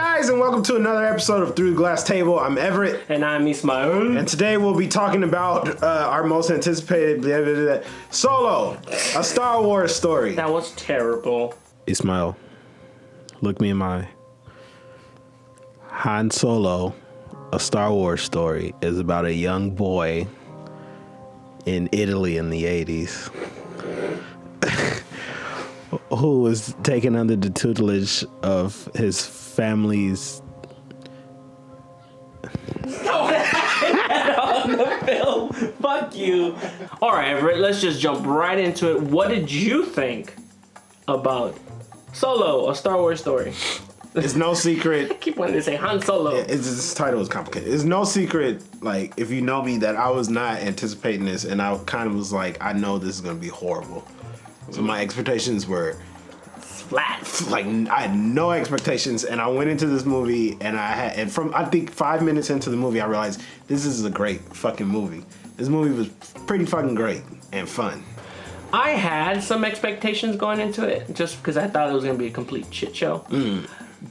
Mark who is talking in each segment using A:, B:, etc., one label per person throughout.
A: guys, and welcome to another episode of Through the Glass Table. I'm Everett.
B: And I'm Ismael.
A: And today we'll be talking about our most anticipated Solo, a Star Wars story.
B: That was terrible.
A: Ismael, look me in my eye. Han Solo, a Star Wars story, is about a young boy in Italy in the 80s who was taken under the tutelage of his family's...
B: On the film. Fuck you. Alright, Everett, let's just jump right into it. What did you think about Solo, a Star Wars story?
A: It's no secret.
B: I keep wanting to say Han Solo.
A: This title is complicated. It's no secret, like, if you know me, that I was not anticipating this, and I kind of was like, I know this is going to be horrible. So my expectations were
B: Flat.
A: like, I had no expectations, and I went into this movie, and from I think 5 minutes into the movie, I realized this is a great fucking movie. This movie was pretty fucking great and fun.
B: I had some expectations going into it, just because I thought it was going to be a complete shit show.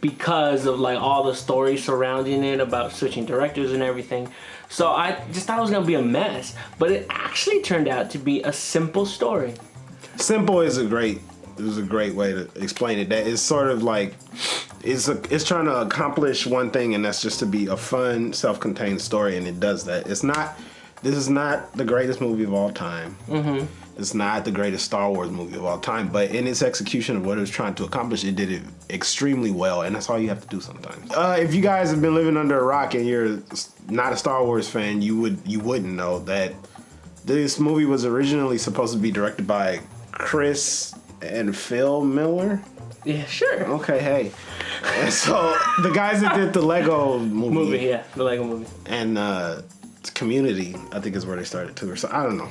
B: Because of like all the stories surrounding it about switching directors and everything. So I just thought it was going to be a mess. But it actually turned out to be a simple story.
A: Simple is a great way to explain it. That is sort of like it's trying to accomplish one thing, and that's just to be a fun, self-contained story, and it does that. This is not the greatest movie of all time. It's not the greatest Star Wars movie of all time, but in its execution of what it was trying to accomplish, it did it extremely well, and that's all you have to do sometimes. If you guys have been living under a rock and you're not a Star Wars fan, you wouldn't know that this movie was originally supposed to be directed by Chris and Phil Miller.
B: Yeah, sure.
A: Okay, hey. And so the guys that did the Lego movie,
B: the Lego movie,
A: and Community, I think is where they started too. So I don't know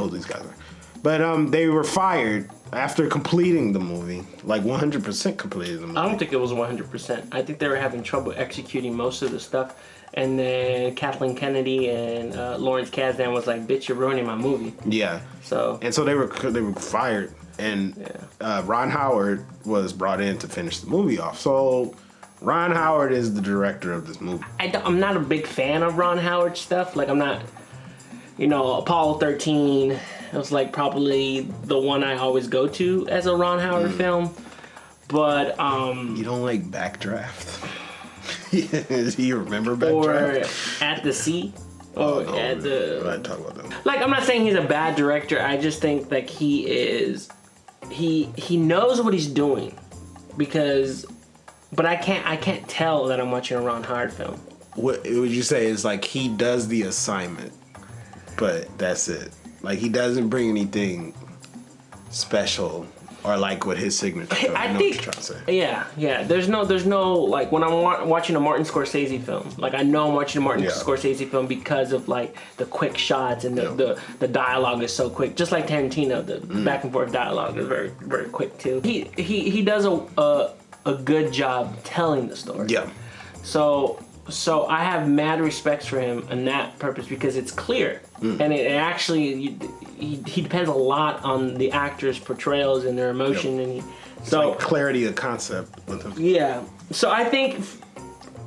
A: who these guys are, but they were fired after completing the movie, like 100% completed the movie.
B: I don't think it was 100%. I think they were having trouble executing most of the stuff. And then Kathleen Kennedy and Lawrence Kasdan was like, "Bitch, you're ruining my movie."
A: Yeah.
B: So
A: they were fired, and Ron Howard was brought in to finish the movie off. So Ron Howard is the director of this movie.
B: I'm not a big fan of Ron Howard stuff. Like, I'm not, Apollo 13. It was like probably the one I always go to as a Ron Howard film. But
A: you don't like Backdraft? You remember
B: Or
A: Backdraft?
B: At the Sea.
A: Oh,
B: Or
A: no,
B: at the.
A: I talk about that.
B: Like, I'm not saying he's a bad director. I just think that he is. He knows what he's doing, but I can't tell that I'm watching a Ron Howard film.
A: What would you say is like he does the assignment, but that's it? Like, he doesn't bring anything special or like what his signature film.
B: I think,
A: what you're trying to say.
B: Yeah. There's no like when I'm watching a Martin Scorsese film. Like, I know I'm watching a Martin Scorsese film because of like the quick shots and the dialogue is so quick. Just like Tarantino, the back and forth dialogue is very, very quick too. He does a good job telling the story.
A: Yeah.
B: So I have mad respects for him in that purpose because it's clear, and it actually he depends a lot on the actors' portrayals and their emotion, and
A: like clarity of concept with him.
B: Yeah. So I think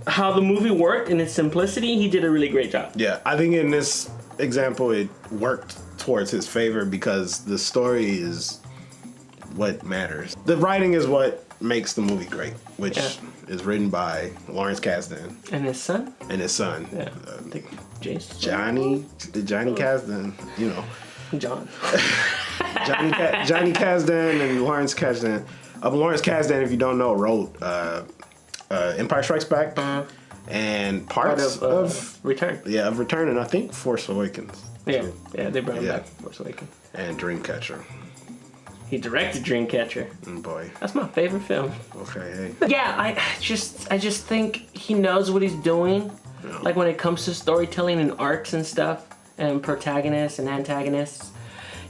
B: how the movie worked in its simplicity, he did a really great job.
A: Yeah, I think in this example it worked towards his favor because the story is what matters. The writing is what makes the movie great, which is written by Lawrence Kasdan
B: and his son.
A: Yeah,
B: I think Jason.
A: Johnny Kasdan,
B: John.
A: Johnny Kasdan and Lawrence Kasdan. Lawrence Kasdan, if you don't know, wrote Empire Strikes Back and parts of
B: Return.
A: Yeah, of Return, and I think Force Awakens.
B: Yeah, they brought him back for Force Awakens.
A: And Dreamcatcher.
B: He directed Dreamcatcher.
A: Boy,
B: that's my favorite film.
A: Okay, hey.
B: Yeah, I just think he knows what he's doing. Yeah. Like, when it comes to storytelling and arcs and stuff, and protagonists and antagonists,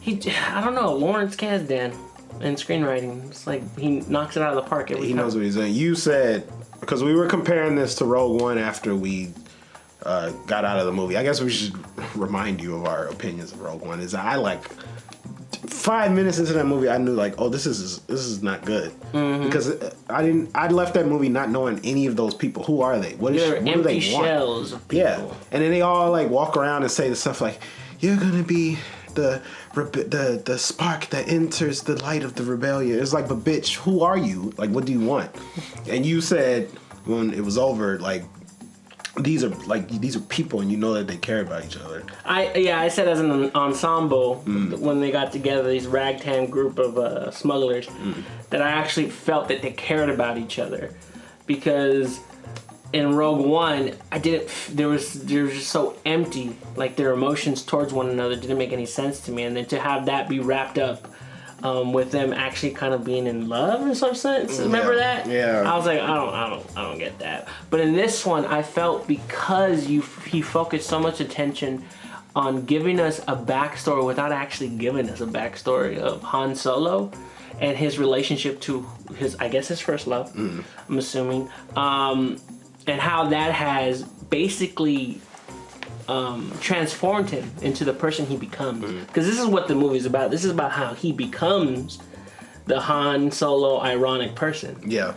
B: I don't know, Lawrence Kasdan and screenwriting. It's like he knocks it out of the park every time. He
A: knows what he's doing. You said, because we were comparing this to Rogue One after we got out of the movie. I guess we should remind you of our opinions of Rogue One. Is I like 5 minutes into that movie, I knew like, oh, this is not good, because I left that movie not knowing any of those people. Who are they? What
B: They're
A: what do
B: empty
A: they want?
B: shells of people.
A: Yeah, and then they all like walk around and say the stuff like, "You're gonna be the spark that enters the light of the rebellion." It's like, but bitch, who are you? Like, what do you want? And you said when it was over, like, these are people, and you know that they care about each other.
B: I said as an ensemble when they got together, these ragtag group of smugglers, that I actually felt that they cared about each other, because in Rogue One, they were just so empty. Like, their emotions towards one another didn't make any sense to me, and then to have that be wrapped up with them actually kind of being in love in some sense. Remember that?
A: Yeah.
B: I was like, I don't get that. But in this one, I felt because he focused so much attention on giving us a backstory without actually giving us a backstory of Han Solo and his relationship to his first love. I'm assuming, and how that has basically transformed him into the person he becomes. Because this is what the movie's about. This is about how he becomes the Han Solo ironic person.
A: Yeah.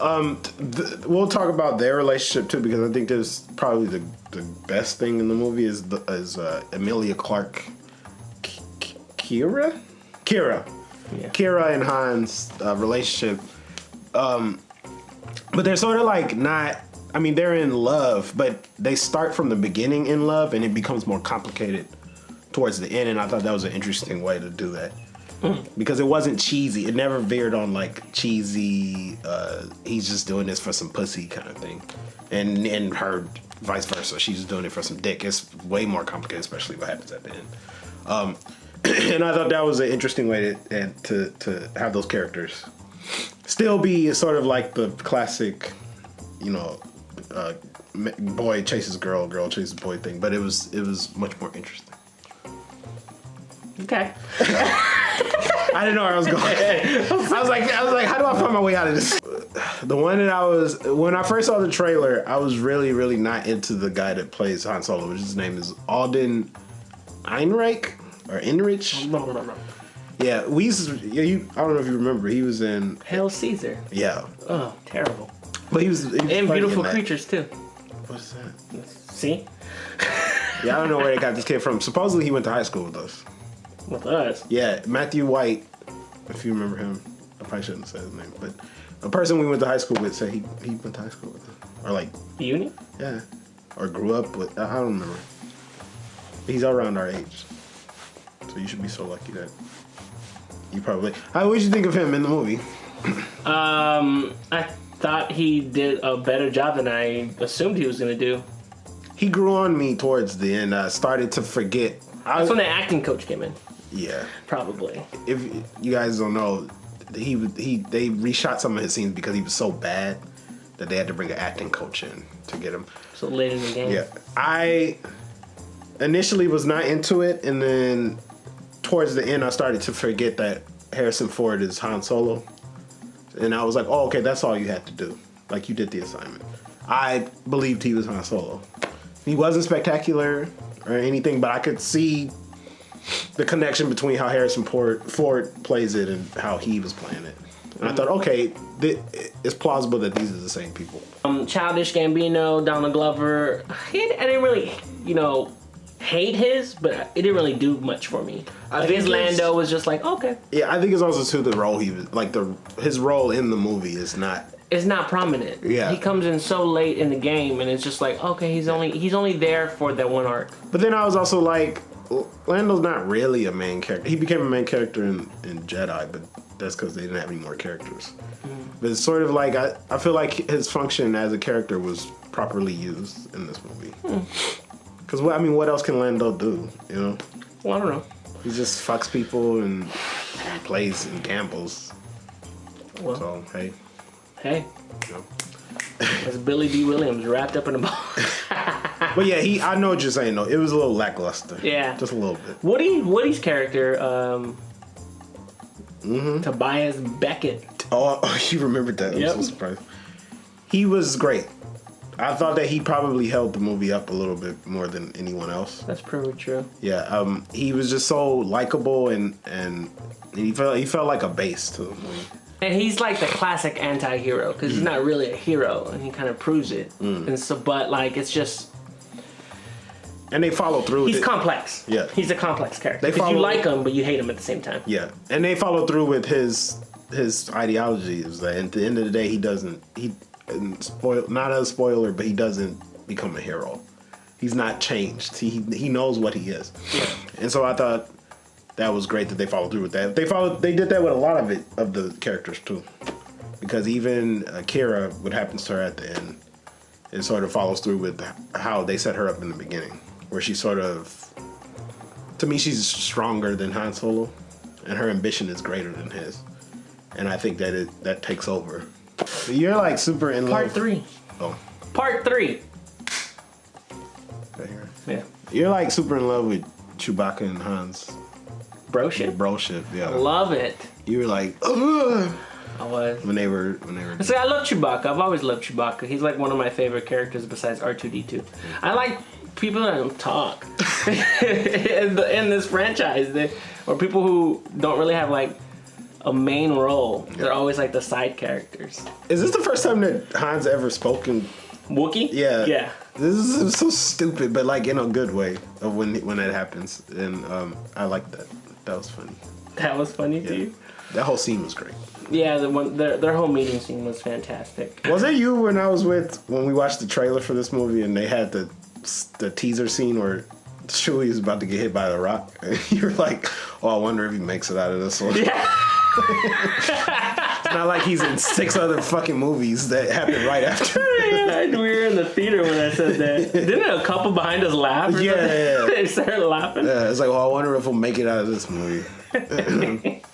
A: We'll talk about their relationship too, because I think there's probably the best thing in the movie is Emilia Clarke, Kira,
B: Yeah.
A: Kira and Han's relationship. But they're sort of like not. I mean, they're in love, but they start from the beginning in love, and it becomes more complicated towards the end. And I thought that was an interesting way to do that, because it wasn't cheesy. It never veered on like cheesy. He's just doing this for some pussy kind of thing, and her vice versa. She's just doing it for some dick. It's way more complicated, especially what happens at the end. And I thought that was an interesting way to have those characters still be sort of like the classic, boy chases girl, girl chases boy thing, but it was much more interesting.
B: Okay.
A: I didn't know where I was going. I was like, how do I find my way out of this? The one that when I first saw the trailer, I was really, really not into the guy that plays Han Solo, which his name is Alden Ehrenreich or Enrich. Yeah, I don't know if you remember, he was in
B: Hail Caesar.
A: Yeah.
B: Oh, terrible.
A: But he was
B: and Beautiful Creatures too.
A: What is that?
B: See?
A: Yeah, I don't know where they got this kid from. Supposedly he went to high school with us.
B: With us?
A: Yeah, Matthew White, if you remember him. I probably shouldn't say his name, but a person we went to high school with said he went to high school with us. Or like...
B: Uni?
A: Yeah. Or grew up with... I don't remember. He's around our age. So you should be so lucky that you probably... What did you think of him in the movie?
B: I thought he did a better job than I assumed he was going to do.
A: He grew on me towards the end. I started to forget.
B: That's when the acting coach came in.
A: Yeah.
B: Probably.
A: If you guys don't know, they reshot some of his scenes because he was so bad that they had to bring an acting coach in to get him.
B: So late in the game.
A: Yeah. I initially was not into it, and then towards the end I started to forget that Harrison Ford is Han Solo. And I was like, oh, okay, that's all you had to do. Like, you did the assignment. I believed he was Han Solo. He wasn't spectacular or anything, but I could see the connection between how Harrison Ford plays it and how he was playing it. And I thought, okay, it's plausible that these are the same people.
B: Childish Gambino, Donald Glover. I didn't really, hate his, but it didn't really do much for me. I think his Lando was just like, okay.
A: Yeah, I think it's also too the role he was like his role in the movie is not.
B: It's not prominent.
A: Yeah,
B: he comes in so late in the game, and it's just like, okay, he's only there for that one arc.
A: But then I was also like, Lando's not really a main character. He became a main character in Jedi, but that's because they didn't have any more characters. But it's sort of like I feel like his function as a character was properly used in this movie. Because what else can Lando do?
B: Well, I don't know.
A: He just fucks people and plays and gambles. Well, so
B: hey. That's Billy D. Williams wrapped up in a ball.
A: But yeah, I know what you're saying though. It was a little lackluster.
B: Yeah,
A: just a little bit.
B: Woody's character, Tobias Beckett.
A: Oh, you remembered that? I'm so surprised. He was great. I thought that he probably held the movie up a little bit more than anyone else.
B: That's pretty true.
A: Yeah, he was just so likable and he felt like a base to the movie.
B: And he's like the classic anti-hero because he's not really a hero, and he kind of proves it. And so, but like, it's just.
A: And they follow through.
B: He's complex.
A: Yeah,
B: he's a complex character because you like him, but you hate him at the same time.
A: Yeah, and they follow through with his ideology. Is that at the end of the day, not a spoiler, but he doesn't become a hero. He's not changed. He knows what he is.
B: Yeah.
A: And so I thought that was great that they followed through with that. They did that with a lot of the characters too, because even Kira, what happens to her at the end, it sort of follows through with how they set her up in the beginning, where she sort of, to me, she's stronger than Han Solo, and her ambition is greater than his, and I think that takes over. You're like super in love.
B: Part 3.
A: Oh.
B: Part 3.
A: Right here.
B: Yeah.
A: You're like super in love with Chewbacca and Han's
B: broship.
A: Yeah.
B: I love it.
A: You were like, ugh.
B: I was.
A: When they were.
B: See, I love Chewbacca. I've always loved Chewbacca. He's like one of my favorite characters besides R2-D2. I like people that don't talk in this franchise, or people who don't really have like a main role. Yeah. They're always like the side characters.
A: Is this the first time that Han's ever spoken?
B: Wookiee?
A: Yeah.
B: Yeah.
A: This is so stupid, but like in a good way of when that happens, and I like that. That was funny.
B: That was funny to you?
A: That whole scene was great.
B: Yeah, their whole meeting scene was fantastic.
A: Was it you when we watched the trailer for this movie and they had the teaser scene where Chewie is about to get hit by the rock? And you were like, oh, I wonder if he makes it out of this one. Yeah. It's not like he's in 6 other fucking movies that happen right after.
B: We were in the theater when I said that. Didn't a couple behind us laugh?
A: Yeah.
B: They started laughing.
A: Yeah, it's like, well, I wonder if we'll make it out of this movie.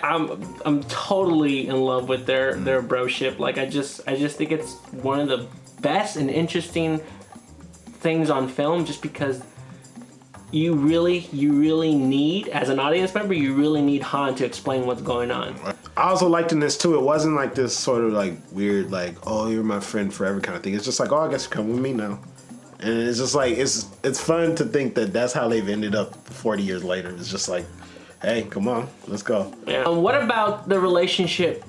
B: I'm totally in love with their broship. Like I just think it's one of the best and interesting things on film, just because you really need, as an audience member, you really need Han to explain what's going on.
A: I also liked in this too, it wasn't like this sort of like weird, like, oh, you're my friend forever kind of thing. It's just like, oh, I guess you come with me now. And it's just like, it's fun to think that that's how they've ended up 40 years later. It's just like, hey, come on, let's go.
B: Yeah. What about the relationship,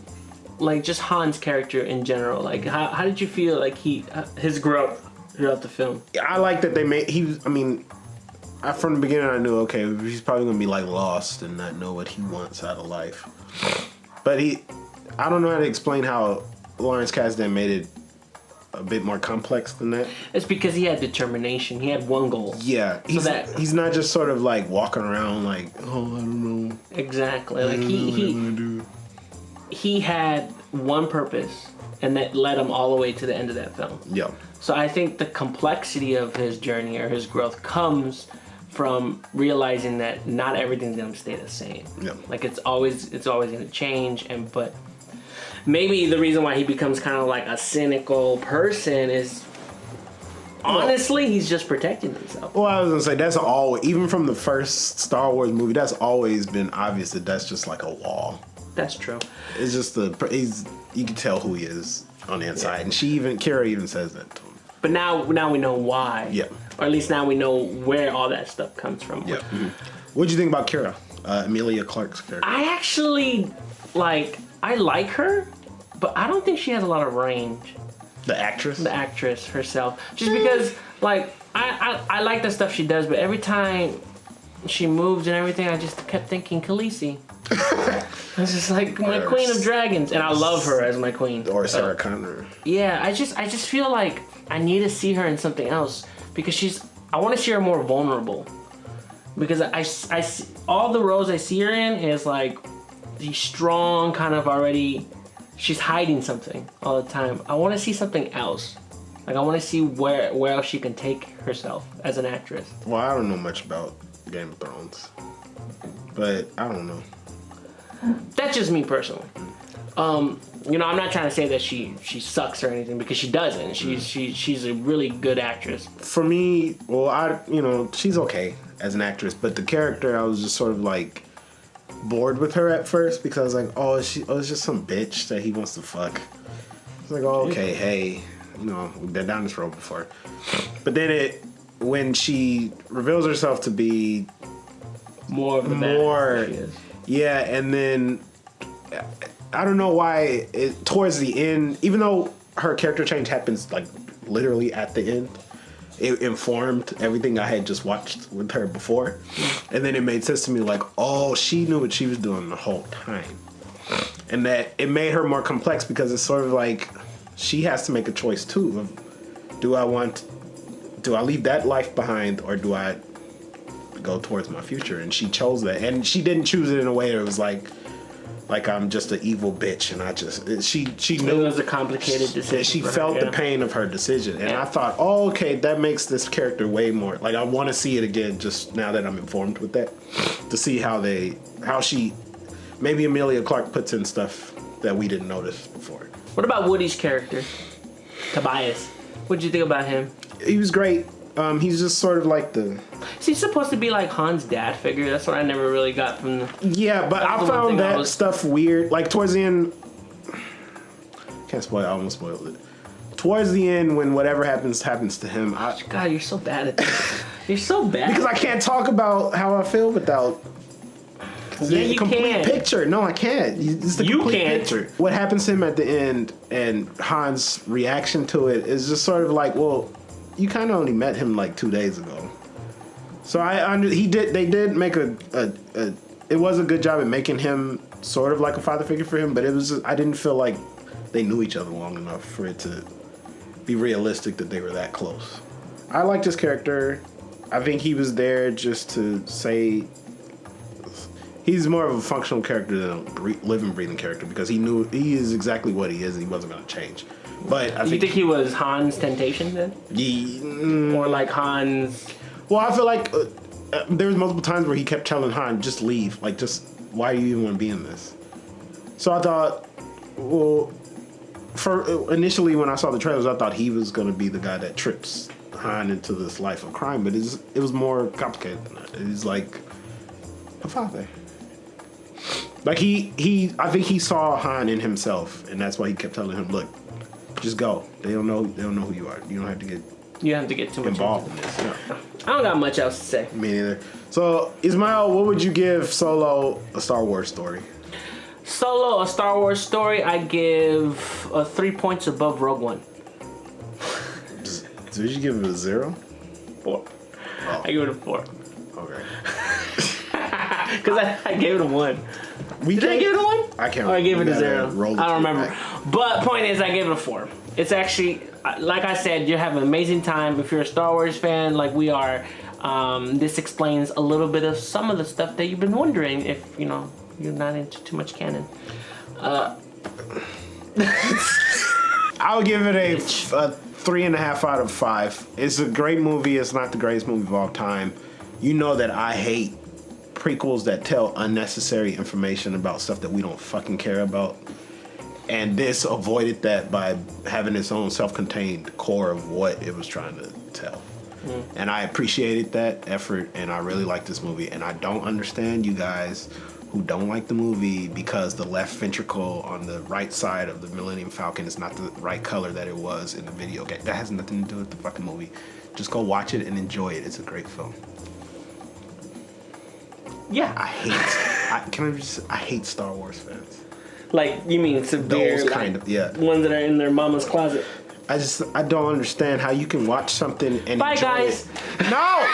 B: like just Han's character in general? Like, how did you feel like his growth throughout the film?
A: I like that they made, from the beginning I knew, okay, he's probably going to be like lost and not know what he wants out of life. But I don't know how to explain how Lawrence Kasdan made it a bit more complex than that.
B: It's because he had determination. He had one goal.
A: Yeah, he's not just sort of like walking around like, oh, I don't know.
B: Exactly. Like he had one purpose, and that led him all the way to the end of that film.
A: Yeah.
B: So I think the complexity of his journey or his growth comes from realizing that not everything's gonna stay the same.
A: Yeah.
B: Like it's always gonna change, but maybe the reason why he becomes kind of like a cynical person is honestly he's just protecting himself.
A: Well, I was gonna say that's even from the first Star Wars movie, that's always been obvious that that's just like a wall.
B: That's true.
A: It's just you can tell who he is on the inside, and Kira even says that to him.
B: But now we know why.
A: Yeah.
B: Or at least now we know where all that stuff comes from.
A: Yeah. Mm-hmm. What'd you think about Kira, Emilia Clarke's character?
B: I actually I like her, but I don't think she has a lot of range.
A: The actress?
B: The actress herself. Just because, like, I like the stuff she does, but every time she moves and everything, I just kept thinking Khaleesi. It's just like my Queen of Dragons, and I love her as my queen.
A: Or Sarah Connor.
B: Yeah, I just feel like I need to see her in something else because I want to see her more vulnerable. Because I see, all the roles I see her in is like the strong kind of already. She's hiding something all the time. I want to see something else. Like I want to see where else she can take herself as an actress.
A: Well, I don't know much about Game of Thrones, but I don't know.
B: That's just me personally. I'm not trying to say that she sucks or anything because she doesn't. She's a really good actress. For
A: me, well, she's okay as an actress, but the character, I was just sort of like bored with her at first because I was like, it's just some bitch that he wants to fuck. It's like, oh, okay, hey, we've been down this road before. But then when she reveals herself to be
B: more of the badass she is.
A: Yeah, and then I don't know why towards the end, even though her character change happens like literally at the end, it informed everything I had just watched with her before. And then it made sense to me like, oh, she knew what she was doing the whole time. And that it made her more complex because it's sort of like she has to make a choice too of do I leave that life behind or do I go towards my future? And she chose that. And she didn't choose it in a way that it was like I'm just an evil bitch and I just she knew
B: it was a complicated decision.
A: She felt the pain of her decision. And I thought, oh, okay, that makes this character way more like I want to see it again just now that I'm informed with that. To see how she maybe Emilia Clarke puts in stuff that we didn't notice before.
B: What about Woody's character? Tobias. What'd you think about him?
A: He was great. He's just sort of like the...
B: Is he supposed to be like Han's dad figure? That's what I never really got from the...
A: Yeah, but I found that stuff weird. Like, towards the end... Can't spoil it. I almost spoiled it. Towards the end, when whatever happens to him...
B: God, you're so bad at this. You're so bad.
A: Because I can't talk about how I feel without...
B: Yeah, you
A: complete
B: can.
A: Picture. No, I can't. It's the complete picture. What happens to him at the end and Han's reaction to it is just sort of like, well, you kind of only met him like 2 days ago. So they did make it was a good job at making him sort of like a father figure for him, but I didn't feel like they knew each other long enough for it to be realistic that they were that close. I liked his character. I think he was there just to say... He's more of a functional character than a living, breathing character because he is exactly what he is and he wasn't going to change. But
B: you think he was Han's temptation then? Or like Han's...
A: Well, I feel like there was multiple times where he kept telling Han, just leave. Like, just, why do you even want to be in this? So I thought, well, initially when I saw the trailers, I thought he was going to be the guy that trips Han into this life of crime. But it was more complicated than that. He's like a father. Like I think he saw Han in himself, and that's why he kept telling him, "Look, just go. They don't know who you are. You don't have to get.
B: You have to get too much
A: involved in this." Yeah.
B: I don't got much else to say.
A: Me neither. So Ismail, what would you give Solo: A Star Wars Story?
B: Solo: A Star Wars Story. I give 3 points above Rogue One.
A: Did you give it a 0?
B: 4. Oh. I give it a 4.
A: Okay.
B: Because I gave it a 1. Did I give it a 1?
A: I can't remember.
B: Or I gave it a 0. I don't remember.
A: Back.
B: But point is, I gave it a 4. It's actually, like I said, you have an amazing time. If you're a Star Wars fan like we are, this explains a little bit of some of the stuff that you've been wondering if, you're not into too much canon.
A: I'll give it a 3.5 out of 5. It's a great movie. It's not the greatest movie of all time. You know that I hate prequels that tell unnecessary information about stuff that we don't fucking care about. And this avoided that by having its own self-contained core of what it was trying to tell. And I appreciated that effort, and I really like this movie. And I don't understand you guys who don't like the movie because the left ventricle on the right side of the Millennium Falcon is not the right color that it was in the video game. That has nothing to do with the fucking movie. Just go watch it and enjoy it. It's a great film.
B: Yeah.
A: I hate Star Wars fans.
B: Like, you mean severe,
A: those kind of, yeah.
B: Ones that are in their mama's closet.
A: I don't understand how you can watch something and
B: Bye,
A: enjoy
B: guys.
A: it. No!